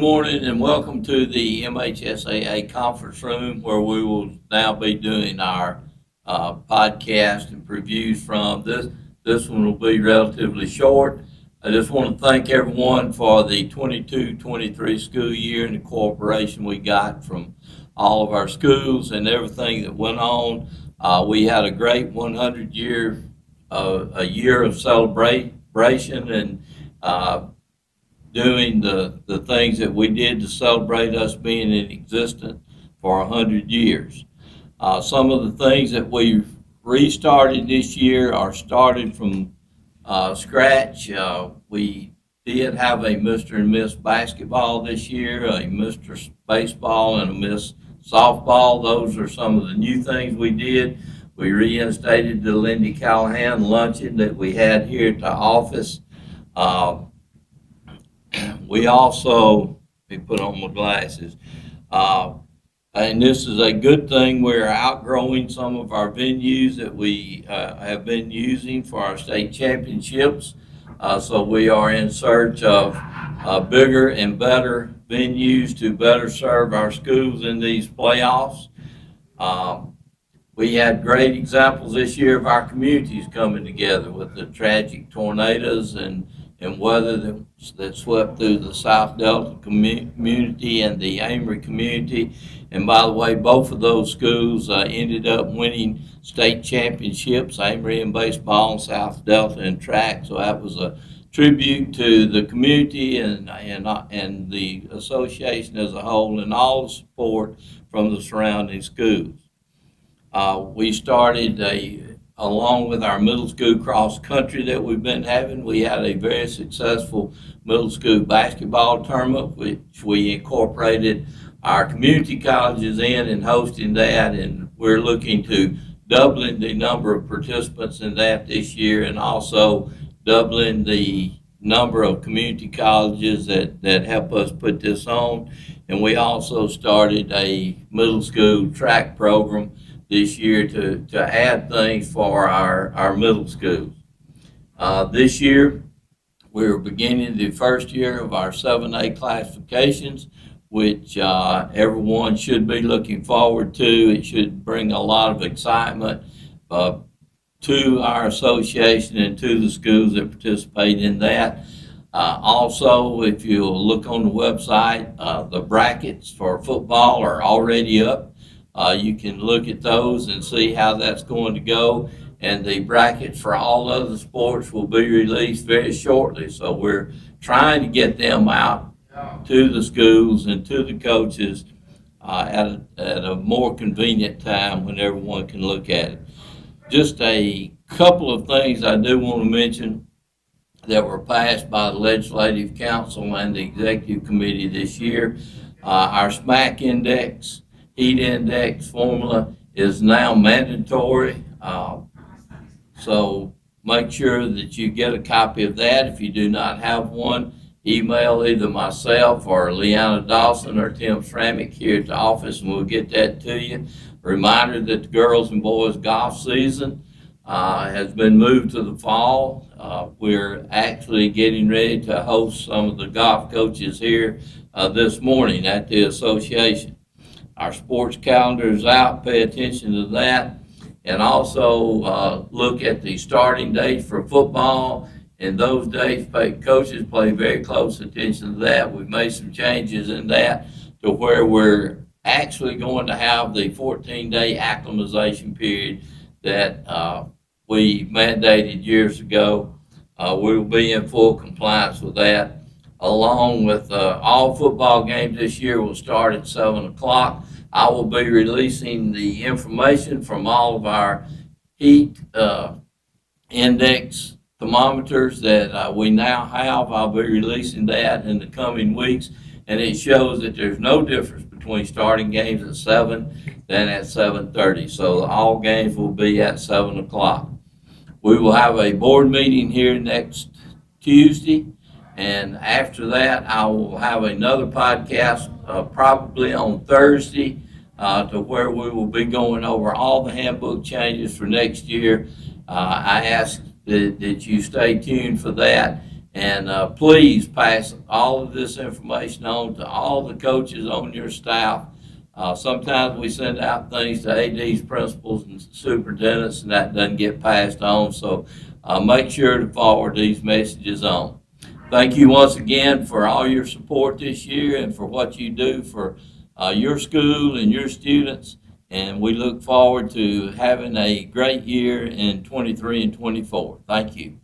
morning and welcome to the MHSAA conference room where we will now be doing our podcast and previews from. This one will be relatively short. I just want to thank everyone for the 22-23 school year and the cooperation we got from all of our schools and everything that went on. We had a great 100 year, a year of celebration and doing the things that we did to celebrate us being in existence for 100 years. Some of the things that we've restarted this year are started from scratch. We did have a Mr. and Miss Basketball this year, a Mr. Baseball, and a Miss Softball. Those are some of the new things we did. We reinstated the Lindy Callahan luncheon that we had here at the office. We also, let me put on my glasses, and this is a good thing, we're outgrowing some of our venues that we have been using for our state championships. So we are in search of bigger and better venues to better serve our schools in these playoffs. We had great examples this year of our communities coming together with the tragic tornadoes and weather that swept through the South Delta community and the Amory community. And by the way, both of those schools ended up winning state championships, Amory in baseball and South Delta in track. So that was a tribute to the community and the association as a whole and all the support from the surrounding schools. We started along with our middle school cross country that we've been having. We had a very successful middle school basketball tournament, which we incorporated our community colleges in and hosting that, and we're looking to doubling the number of participants in that this year, and also doubling the number of community colleges that help us put this on. And we also started a middle school track program this year to add things for our middle schools. This year, we're beginning the first year of our 7A classifications, which everyone should be looking forward to. It should bring a lot of excitement to our association and to the schools that participate in that. Also, if you'll look on the website, the brackets for football are already up. You can look at those and see how that's going to go, and the brackets for all other sports will be released very shortly. So we're trying to get them out to the schools and to the coaches at a more convenient time when everyone can look at it. Just a couple of things I do want to mention that were passed by the Legislative Council and the Executive Committee this year. Our SMAC index, heat index formula is now mandatory. So make sure that you get a copy of that. If you do not have one, email either myself or Leanna Dawson or Tim Sramick here at the office and we'll get that to you. Reminder that the girls and boys golf season has been moved to the fall. We're actually getting ready to host some of the golf coaches here this morning at the association. Our sports calendar is out. Pay attention to that. And also look at the starting dates for football. And those dates, coaches pay very close attention to that. We've made some changes in that to where we're actually going to have the 14-day acclimatization period that we mandated years ago. We'll be in full compliance with that. Along with all football games this year will start at 7 o'clock. I will be releasing the information from all of our heat index thermometers that we now have. I'll be releasing that in the coming weeks, and it shows that there's no difference between starting games at 7 than at 7:30. So all games will be at 7 o'clock. We will have a board meeting here next Tuesday. And after that, I will have another podcast probably on Thursday to where we will be going over all the handbook changes for next year. I ask that you stay tuned for that. And please pass all of this information on to all the coaches on your staff. Sometimes we send out things to ADs, principals, and superintendents, and that doesn't get passed on. So make sure to forward these messages on. Thank you once again for all your support this year and for what you do for your school and your students. And we look forward to having a great year in 23 and 24. Thank you.